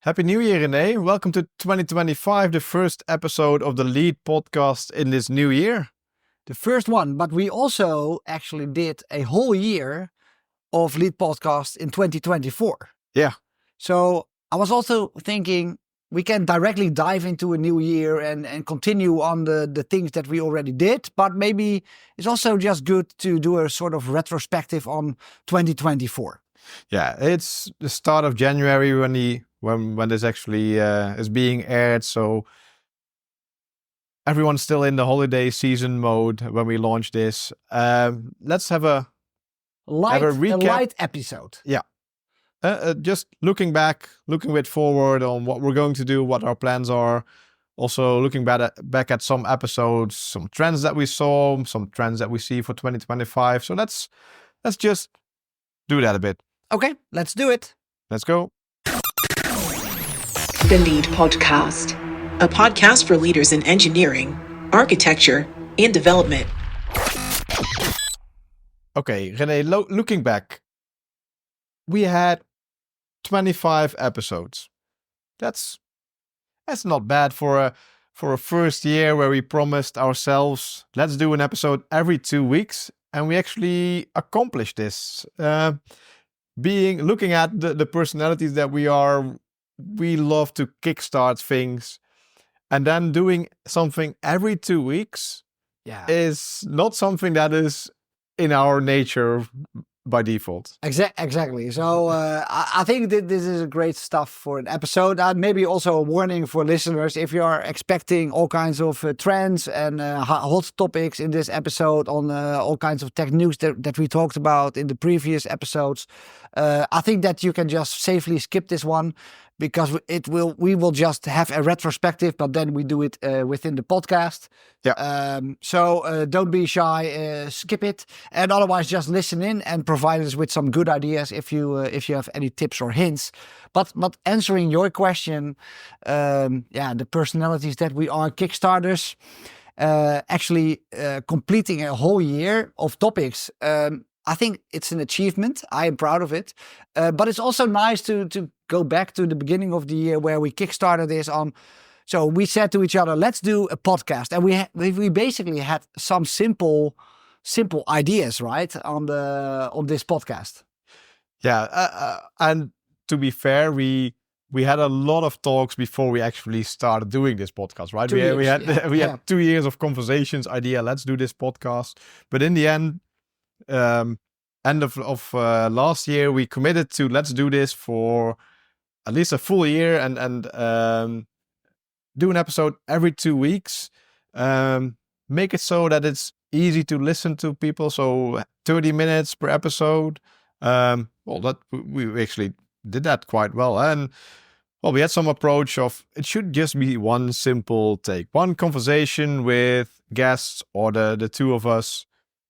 Happy New Year, René. Welcome to 2025, the first episode of the Lead podcast in this new year. The first one, but we also actually did a whole year of Lead Podcast in 2024. Yeah. So I was also thinking we can directly dive into a new year and continue on the things that we already did, but maybe it's also just good to do a sort of retrospective on 2024. Yeah, it's the start of January when this actually is being aired, so everyone's still in the holiday season mode when we launch this. Let's have a recap. A light episode. Yeah. Just looking back, looking a bit forward on what we're going to do, what our plans are. Also looking back at some episodes, some trends that we saw, some trends that we see for 2025. So let's just do that a bit. Okay, let's do it. Let's go. The Lead Podcast, a podcast for leaders in engineering, architecture, and development. Okay, René, looking back, we had 25 episodes. That's not bad for a first year where we promised ourselves, let's do an episode every 2 weeks, and we actually accomplished this. Looking at the personalities that we are, we love to kickstart things, and then doing something every 2 weeks is not something that is in our nature by default. Exactly. So I think that this is a great stuff for an episode. Maybe also a warning for listeners if you are expecting all kinds of trends and hot topics in this episode on all kinds of tech news that we talked about in the previous episodes. I think that you can just safely skip this one, because we will just have a retrospective, but then we do it within the podcast. Yeah. So don't be shy, skip it, and otherwise just listen in and provide us with some good ideas if you have any tips or hints. But answering your question, the personalities that we are Kickstarters, actually completing a whole year of topics. I think it's an achievement. I am proud of it. But it's also nice to go back to the beginning of the year where we kickstarted this on. So we said to each other, let's do a podcast. And we basically had some simple ideas, right, on this podcast. Yeah. And to be fair, we had a lot of talks before we actually started doing this podcast, right? We had 2 years of conversations, idea, let's do this podcast. But in the end, end of last year, we committed to let's do this for at least a full year and do an episode every 2 weeks. Make it so that it's easy to listen to people. So 30 minutes per episode. That we actually did that quite well. And we had some approach of it should just be one simple take, one conversation with guests or the two of us.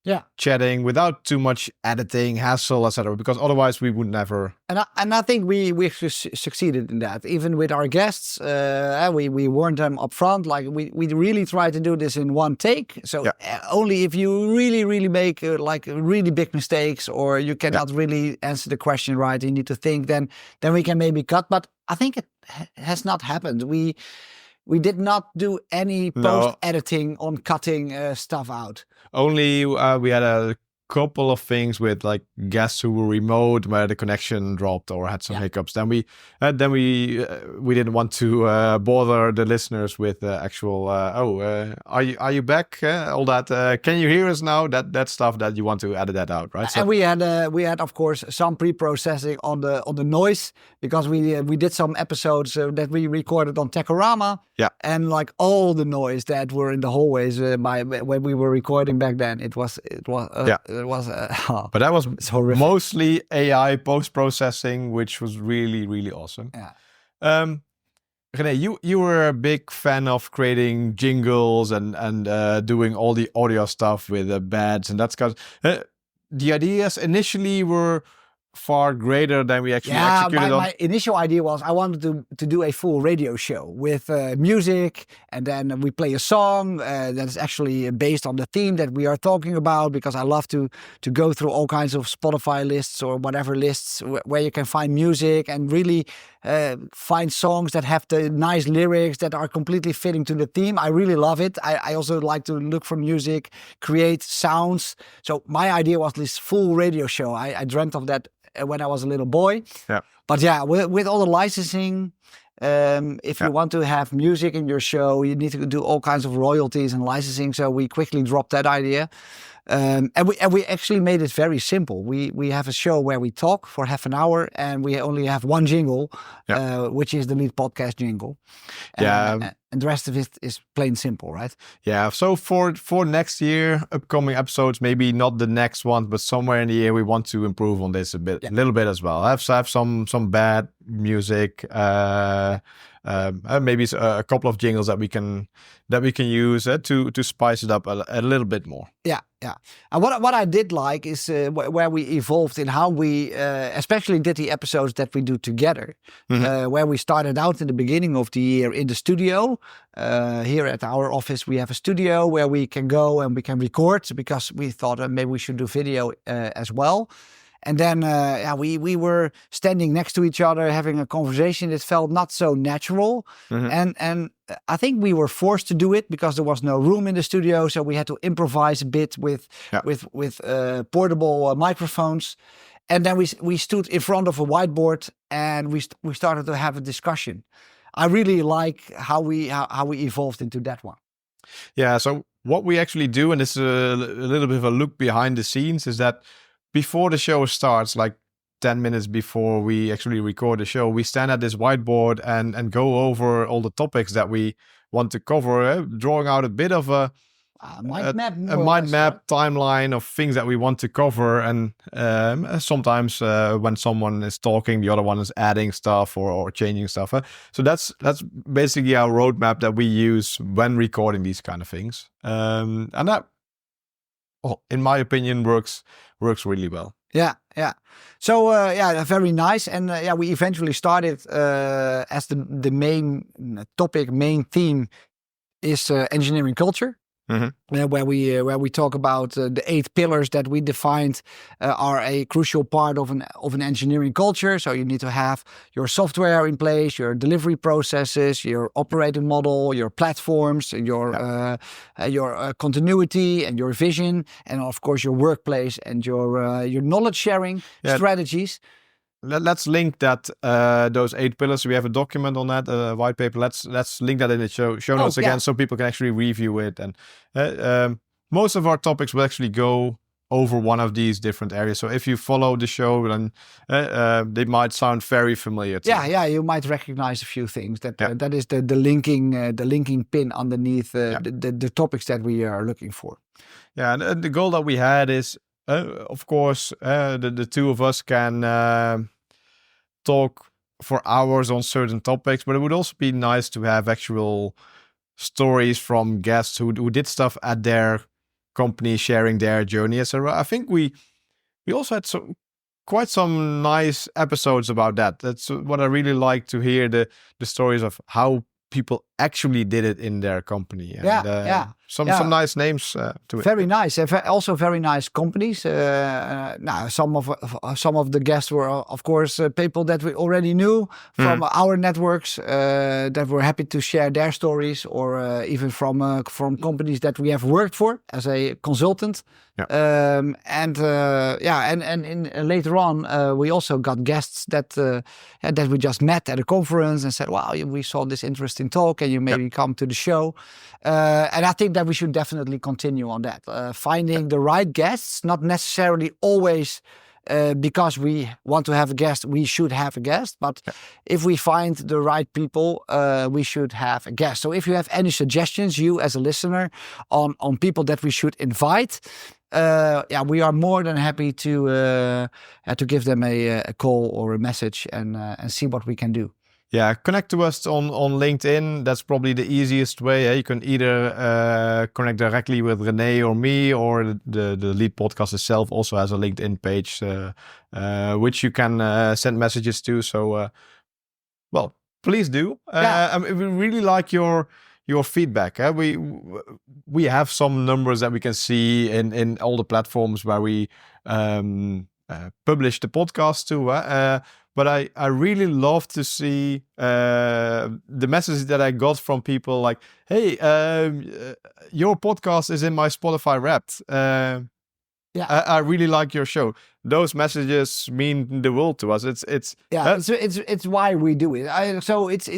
Yeah, chatting without too much editing, hassle, etc. Because otherwise we would never. And I think we succeeded in that. Even with our guests, we warned them up front. Like we really try to do this in one take. So only if you really make really big mistakes, or you cannot really answer the question right, you need to think. Then we can maybe cut. But I think it has not happened. We did not do any post-editing on cutting stuff out. Only we had a couple of things with like guests who were remote where the connection dropped or had some hiccups. Then we didn't want to bother the listeners with actual are you back? All that. Can you hear us now? That stuff that you want to edit that out, right? So, and we had of course some pre-processing on the noise, because we did some episodes that we recorded on Techorama. Yeah. And like all the noise that were in the hallways when we were recording back then, it was but that was mostly AI post-processing, which was really, really awesome. Yeah. René, you were a big fan of creating jingles and doing all the audio stuff with the beds and that's because the ideas initially were far greater than we actually executed on. My initial idea was I wanted to do a full radio show with music, and then we play a song that is actually based on the theme that we are talking about, because I love to go through all kinds of Spotify lists or whatever lists where you can find music and really find songs that have the nice lyrics that are completely fitting to the theme. I really love it. I also like to look for music, create sounds. So my idea was this full radio show. I dreamt of that when I was a little boy. Yeah. But yeah, with all the licensing, if you want to have music in your show, you need to do all kinds of royalties and licensing. So we quickly dropped that idea. And we actually made it very simple. We have a show where we talk for half an hour, and we only have one jingle, which is the lead podcast jingle. And the rest of it is plain simple, right? Yeah. So for next year, upcoming episodes, maybe not the next one, but somewhere in the year, we want to improve on this a little bit as well. Have some bad music. Maybe a couple of jingles that we can use to spice it up a little bit more. Yeah. And what I did like is where we evolved in how we especially did the episodes that we do together. Where we started out in the beginning of the year in the studio. Here at our office, we have a studio where we can go and we can record, because we thought maybe we should do video as well. And then we were standing next to each other, having a conversation that felt not so natural. And I think we were forced to do it because there was no room in the studio, so we had to improvise a bit with portable microphones. And then we stood in front of a whiteboard and we started to have a discussion. I really like how we evolved into that one. Yeah. So what we actually do, and this is a little bit of a look behind the scenes, is that before the show starts, like 10 minutes before we actually record the show, we stand at this whiteboard and go over all the topics that we want to cover, drawing out a bit of a mind map timeline of things that we want to cover. And sometimes when someone is talking, the other one is adding stuff or changing stuff. So that's basically our roadmap that we use when recording these kind of things. And that, in my opinion, works really well. Yeah. So very nice. And we eventually started as the main topic, main theme is engineering culture. Where we talk about the 8 pillars that we defined are a crucial part of an engineering culture. So you need to have your software in place, your delivery processes, your operating model, your platforms, your continuity and your vision, and of course your workplace and your knowledge sharing strategies. Let's link that those 8 pillars. We have a document on that, a white paper. Let's link that in the show notes again, so people can actually review it. And most of our topics will actually go over one of these different areas. So if you follow the show, then they might sound very familiar to you. You might recognize a few things. That is the linking pin underneath the topics that we are looking for. Yeah, and the goal that we had is, of course, the two of us can talk for hours on certain topics, but it would also be nice to have actual stories from guests who did stuff at their company, sharing their journey, etc. I think we also had quite some nice episodes about that. That's what I really like to hear, the stories of how people actually did it in their company. And, some nice names to it. Very nice. Also very nice companies. Some of the guests were, of course, people that we already knew from our networks that were happy to share their stories, or even from companies that we have worked for as a consultant. And later on, we also got guests that we just met at a conference and said, "Wow, we saw this interesting talk, and you maybe come to the show." And I think that we should definitely continue on that. Finding the right guests, not necessarily always because we want to have a guest, we should have a guest. But if we find the right people, we should have a guest. So if you have any suggestions, you as a listener, on people that we should invite, we are more than happy to give them a call or a message and see what we can do. Yeah, connect to us on LinkedIn. That's probably the easiest way. You can either connect directly with René or me, or the Lead Podcast itself also has a LinkedIn page, which you can send messages to. So, well, please do. I mean, we really like your feedback. We have some numbers that we can see in all the platforms where we publish the podcast to. But I really love to see the messages that I got from people like, hey, your podcast is in my Spotify Wrapped. I really like your show. Those messages mean the world to us. It's why we do it.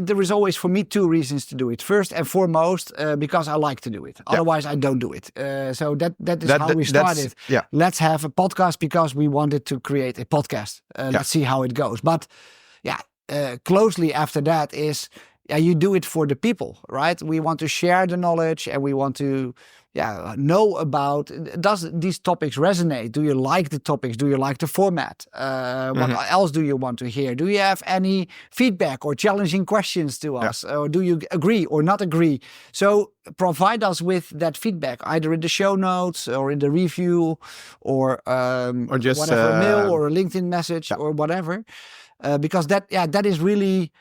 There is always for me two reasons to do it. First and foremost, because I like to do it. Otherwise, I don't do it. So that is how we started. Let's have a podcast because we wanted to create a podcast. Let's see how it goes. But closely after that is you do it for the people, right? We want to share the knowledge and we want to know about, does these topics resonate? Do you like the topics? Do you like the format? What else do you want to hear? Do you have any feedback or challenging questions to us? Or do you agree or not agree? So provide us with that feedback, either in the show notes or in the review or just whatever, a mail or a LinkedIn message or whatever. Because that is really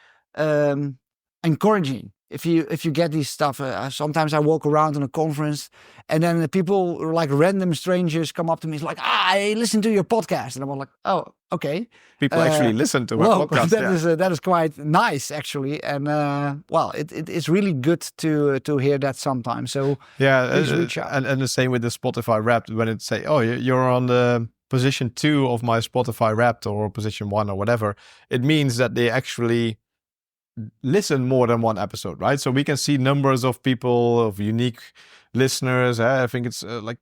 encouraging. If you get these stuff, sometimes I walk around in a conference and then the people, like random strangers, come up to me. It's like, I listen to your podcast, and I'm like, oh, okay. People actually listen to our podcast. That is quite nice, actually, and it's really good to hear that sometimes. So please reach out. And the same with the Spotify Wrapped, when it say, oh, you're on the position 2 of my Spotify Wrapped or position 1 or whatever, it means that they actually listen more than one episode, right? So we can see numbers of people, of unique listeners. I think it's like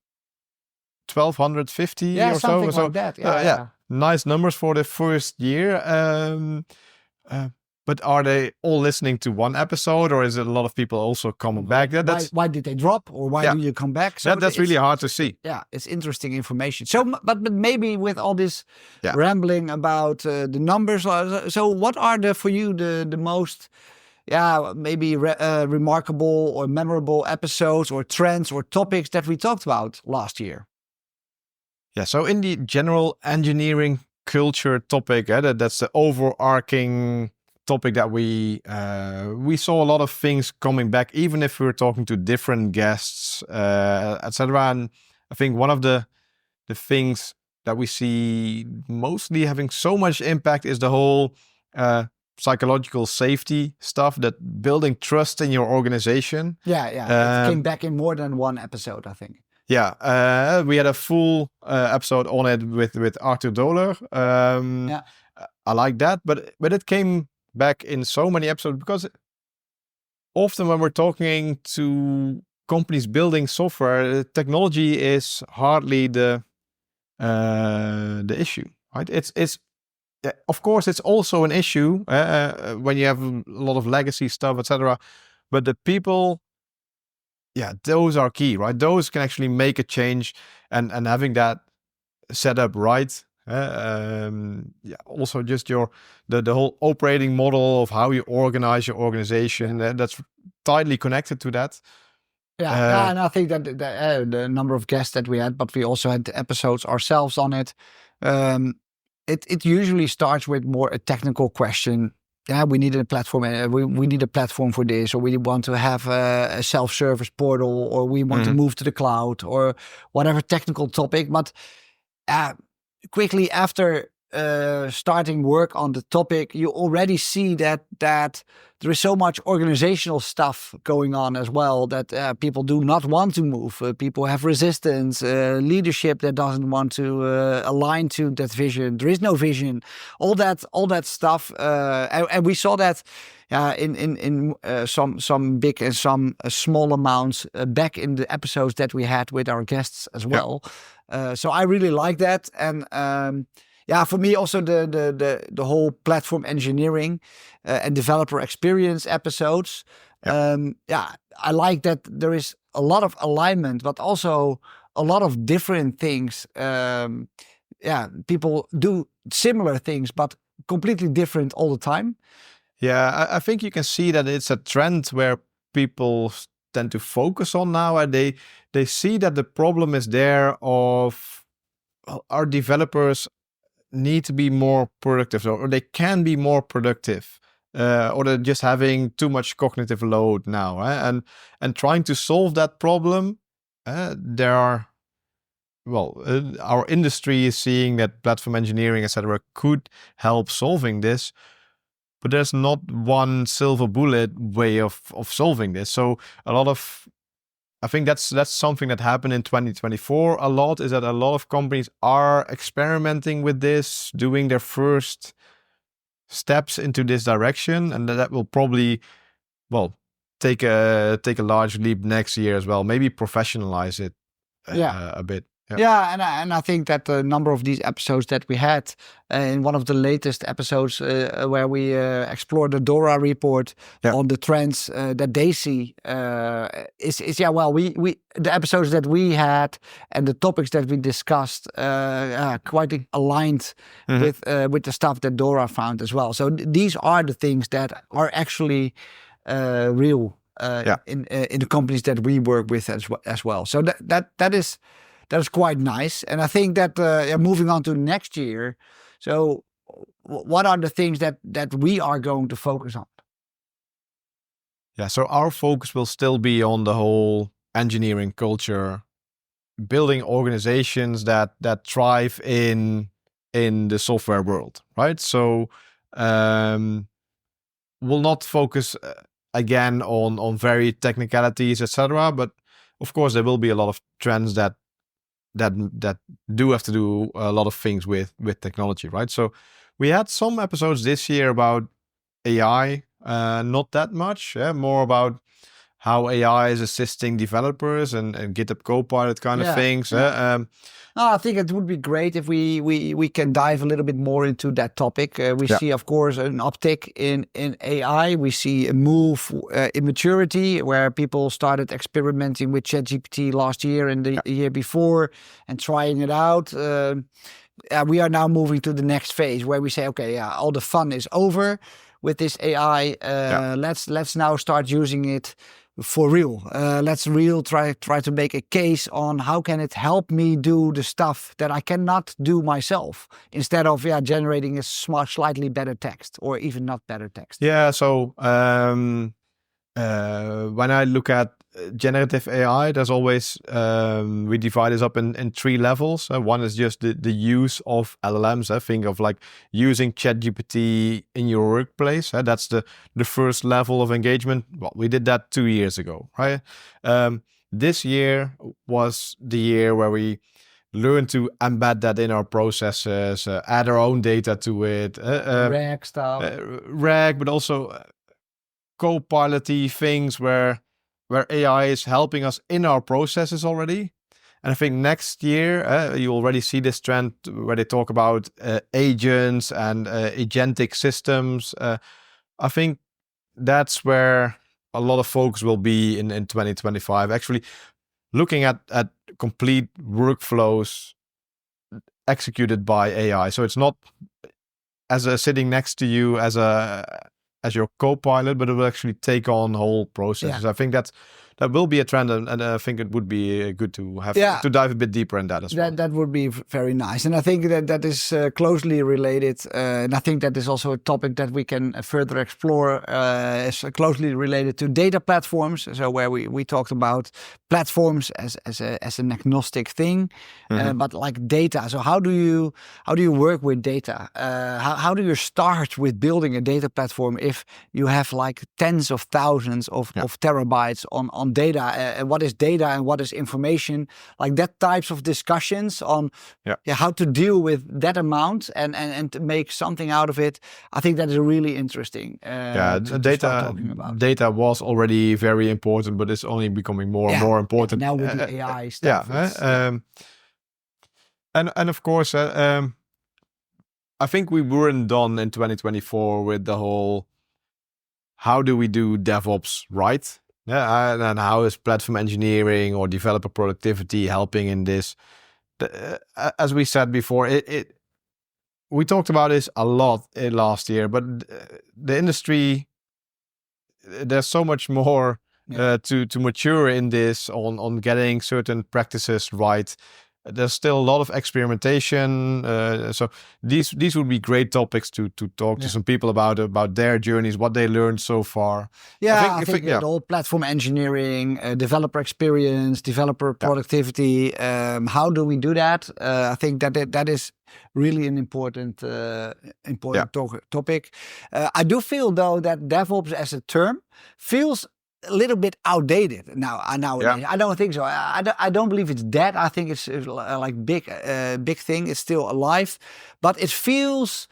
1,250 or something so. Like that. Nice numbers for the first year. But are they all listening to one episode, or is it a lot of people also coming back? Why did they drop, or why do you come back? So that's really hard to see. Yeah, it's interesting information. So, but maybe with all this rambling about the numbers, so what are for you the most, maybe remarkable or memorable episodes or trends or topics that we talked about last year? Yeah, so in the general engineering culture topic, that's the overarching topic that we saw a lot of things coming back, even if we were talking to different guests, etc. And I think one of the things that we see mostly having so much impact is the whole psychological safety stuff, that building trust in your organization. It came back in more than one episode, I think. We had a full episode on it with Arthur Dohler. I like that, but it came back in so many episodes because often when we're talking to companies building software, technology is hardly the issue, right? It's of course it's also an issue when you have a lot of legacy stuff, etc. But the people, those are key, right? Those can actually make a change, and having that set up right. Also just the whole operating model of how you organize your organization, that's tightly connected to that. And I think that the number of guests that we had, but we also had episodes ourselves on it. It usually starts with more a technical question. We need a platform. We need a platform for this, or we want to have a self-service portal, or we want to move to the cloud, or whatever technical topic. But quickly after starting work on the topic, you already see that there is so much organizational stuff going on as well, that people do not want to move. People have resistance, leadership that doesn't want to align to that vision. There is no vision. All that stuff, and we saw that in some big and some small amounts back in the episodes that we had with our guests as well. So I really like that, and for me also the whole platform engineering and developer experience episodes. I like that there is a lot of alignment, but also a lot of different things. People do similar things, but completely different all the time. Yeah, I think you can see that it's a trend where people tend to focus on now, and they see that the problem is there of our developers need to be more productive, or they can be more productive, or they're just having too much cognitive load now, and trying to solve that problem. There are our industry is seeing that platform engineering, etc., could help solving this, but there's not one silver bullet way of solving this. So I think that's something that happened in 2024 a lot, is that a lot of companies are experimenting with this, doing their first steps into this direction, and that will probably, take a large leap next year as well. Maybe professionalize it a bit. Yeah, and I think that the number of these episodes that we had in one of the latest episodes where we explored the DORA report on the trends that they see is we the episodes that we had and the topics that we discussed quite aligned with the stuff that DORA found as well. So these are the things that are actually real in the companies that we work with as well. So that is quite nice. And I think that moving on to next year, so what are the things that we are going to focus on? Yeah, so our focus will still be on the whole engineering culture, building organizations that thrive in the software world, right? So we'll not focus again on very technicalities, etc. But of course, there will be a lot of trends that do have to do a lot of things with technology, right? So we had some episodes this year about AI, not that much, more about how AI is assisting developers and GitHub Copilot kind of things. I think it would be great if we can dive a little bit more into that topic. We see, of course, an uptick in AI. We see a move in maturity where people started experimenting with ChatGPT last year and the year before and trying it out. We are now moving to the next phase where we say, okay, all the fun is over with this AI. Let's now start using it for real. Let's try to make a case on how can it help me do the stuff that I cannot do myself, instead of generating a slightly better text or even not better text. Yeah. So when I look at generative AI, there's always we divide this up in three levels. One is just the use of LLMs. I think of like using ChatGPT in your workplace. That's the first level of engagement. Well, we did that 2 years ago, right? This year was the year where we learn to embed that in our processes, add our own data to it. RAG stuff. RAG, but also Copilot-y things where AI is helping us in our processes already. And I think next year, you already see this trend where they talk about agents and agentic systems. I think that's where a lot of focus will be in 2025. Actually, looking at complete workflows executed by AI. So it's not sitting next to you as your co-pilot, but it will actually take on whole processes. I think that will be a trend, and I think it would be good to have to dive a bit deeper in that as well. That would be very nice, and I think that is closely related. And I think that is also a topic that we can further explore. Is closely related to data platforms. So where we talked about platforms as an agnostic thing, but like data. So how do you work with data? How do you start with building a data platform if you have like tens of thousands of terabytes on data, and what is data and what is information, like that types of discussions on how to deal with that amount and to make something out of it. I think that is really interesting. Data was already very important, but it's only becoming more and more important now with the AI stuff. And of course, I think we weren't done in 2024 with the whole how do we do DevOps right? And how is platform engineering or developer productivity helping in this? As we said before, we talked about this a lot last year, but the industry, there's so much more to mature in this on getting certain practices right. There's still a lot of experimentation. So these would be great topics to talk to some people about their journeys, what they learned so far. Yeah, I think the whole platform engineering, developer experience, developer productivity. How do we do that? I think that is really an important topic. I do feel though that DevOps as a term feels a little bit outdated nowadays. I don't think so. I don't believe it's dead. I think it's like big thing. It's still alive, but it feels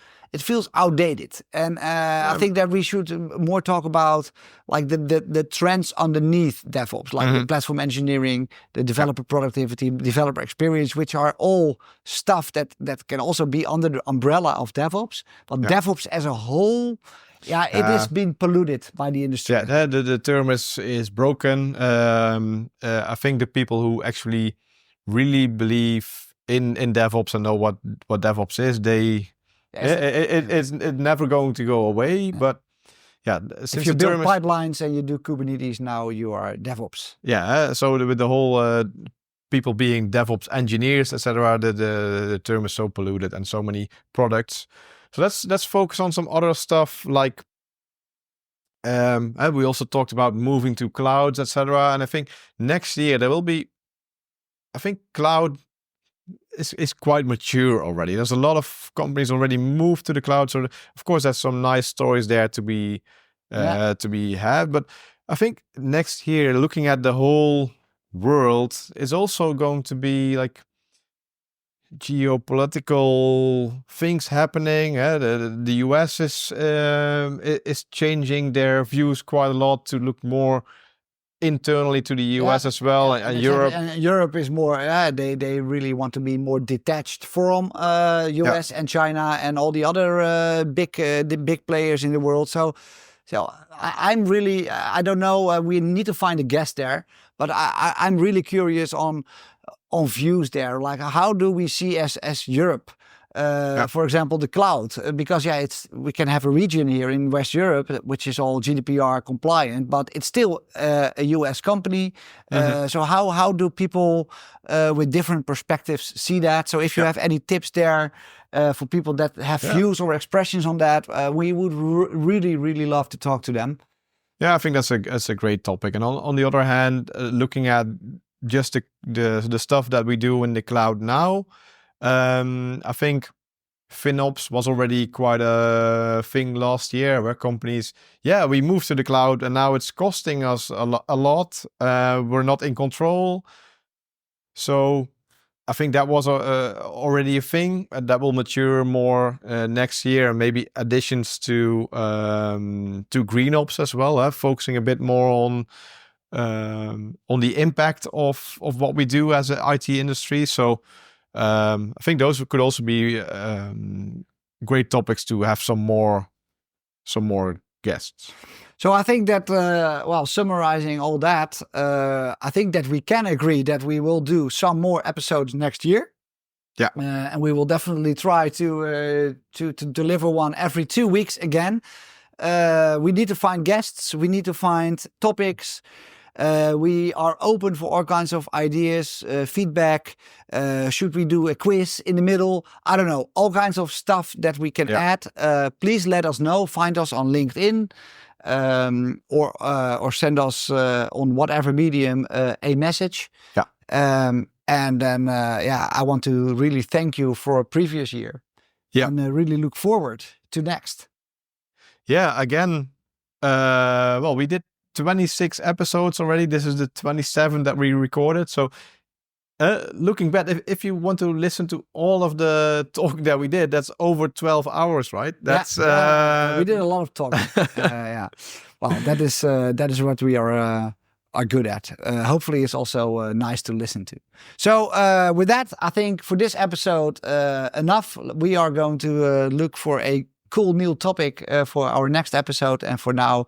outdated. And I think that we should more talk about like the trends underneath DevOps, like the platform engineering, the developer productivity, developer experience, which are all stuff that can also be under the umbrella of DevOps. But DevOps as a whole, it has been polluted by the industry. Yeah, the term is broken. I think the people who actually really believe in DevOps and know what DevOps is, it's never going to go away. But since if you build pipelines and you do Kubernetes, now you are DevOps. Yeah, so with the whole people being DevOps engineers, etc., the term is so polluted and so many products. So let's focus on some other stuff like we also talked about moving to clouds, etc. And I think next year there will be, I think cloud is quite mature already. There's a lot of companies already moved to the cloud. So of course there's some nice stories there to be had. But I think next year, looking at the whole world, is also going to be like geopolitical things happening. The US is changing their views quite a lot to look more internally to the US as well, and Europe. And Europe is more. They really want to be more detached from US and China and all the other big players in the world. So I'm really. I don't know. We need to find a guest there, but I'm really curious on views there, like how do we see as Europe, for example, the cloud? Because we can have a region here in West Europe which is all GDPR compliant, but it's still a US company. So how do people with different perspectives see that? So if you have any tips there for people that have views or expressions on that, we would really love to talk to them. Yeah, I think that's a great topic. And on the other hand, looking at just the stuff that we do in the cloud now, I think FinOps was already quite a thing last year where companies, we moved to the cloud and now it's costing us a lot. We're not in control. So I think that was already a thing that will mature more next year. Maybe additions to GreenOps as well, focusing a bit more on the impact of what we do as an IT industry. So I think those could also be great topics to have some more guests. So I think that, summarizing all that, I think that we can agree that we will do some more episodes next year. Yeah, and we will definitely try to deliver one every 2 weeks again. We need to find guests. We need to find topics. We are open for all kinds of ideas, feedback. Should we do a quiz in the middle? I don't know. All kinds of stuff that we can add. Please let us know. Find us on LinkedIn, or send us on whatever medium a message. Yeah. And then I want to really thank you for a previous year. Yeah. And really look forward to next. Yeah. Again, we did 26 episodes already. This is the 27th that we recorded. So looking back, if you want to listen to all of the talking that we did, that's over 12 hours, right? That's we did a lot of talking. Well, that is what we are good at. Hopefully it's also nice to listen to. So with that, I think for this episode, enough. We are going to look for a cool new topic for our next episode. And for now,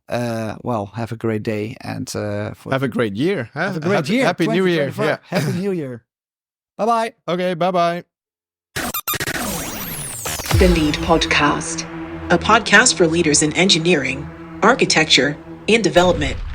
have a great day and have a great year. Huh? Have a great year. Happy New Year. Yeah. Happy New Year. Bye-bye. Okay, bye-bye. The Lead Podcast, a podcast for leaders in engineering, architecture, and development.